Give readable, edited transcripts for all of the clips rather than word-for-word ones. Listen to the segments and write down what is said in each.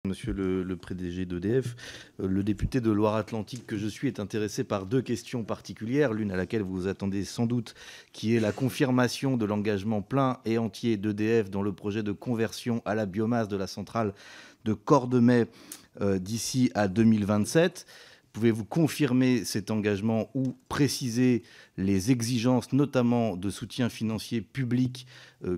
Monsieur le PDG d'EDF, le député de Loire-Atlantique que je suis est intéressé par deux questions particulières, l'une à laquelle vous vous attendez sans doute, qui est la confirmation de l'engagement plein et entier d'EDF dans le projet de conversion à la biomasse de la centrale de Cordemais d'ici à 2027. Pouvez-vous confirmer cet engagement ou préciser les exigences, notamment de soutien financier public,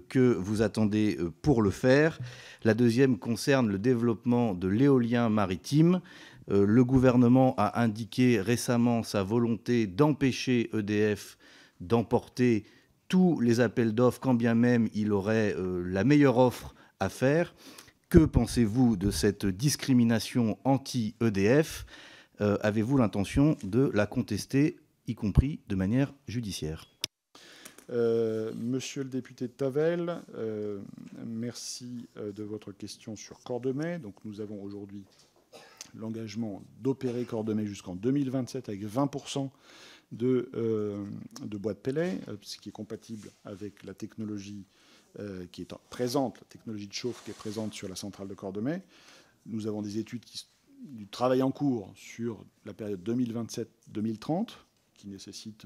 que vous attendez pour le faire? La deuxième concerne le développement de l'éolien maritime. Le gouvernement a indiqué récemment sa volonté d'empêcher EDF d'emporter tous les appels d'offres, quand bien même il aurait la meilleure offre à faire. Que pensez-vous de cette discrimination anti-EDF? Avez-vous l'intention de la contester, y compris de manière judiciaire? Monsieur le député de Tavel, merci de votre question sur Cordemais. Donc, nous avons aujourd'hui l'engagement d'opérer Cordemais jusqu'en 2027 avec 20% de bois de pellet, ce qui est compatible avec la technologie qui est présente, la technologie de chauffe qui est présente sur la centrale de Cordemais. Nous avons des études du travail en cours sur la période 2027-2030, qui nécessite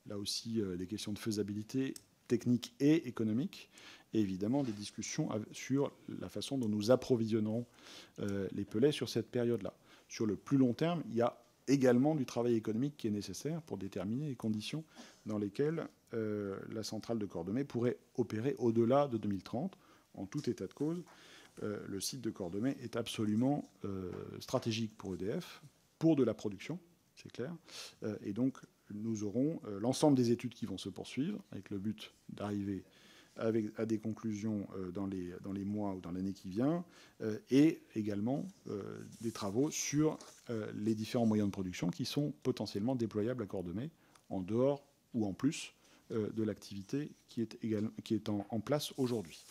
là aussi des questions de faisabilité technique et économique, et évidemment des discussions sur la façon dont nous approvisionnerons les pellets sur cette période-là. Sur le plus long terme, il y a également du travail économique qui est nécessaire pour déterminer les conditions dans lesquelles la centrale de Cordemais pourrait opérer au-delà de 2030. En tout état de cause, le site de Cordemais est absolument stratégique pour EDF, pour de la production, c'est clair. Et donc, nous aurons l'ensemble des études qui vont se poursuivre, avec le but d'arriver à des conclusions dans les mois ou dans l'année qui vient, et également des travaux sur les différents moyens de production qui sont potentiellement déployables à Cordemais, en dehors ou en plus de l'activité qui est en place aujourd'hui.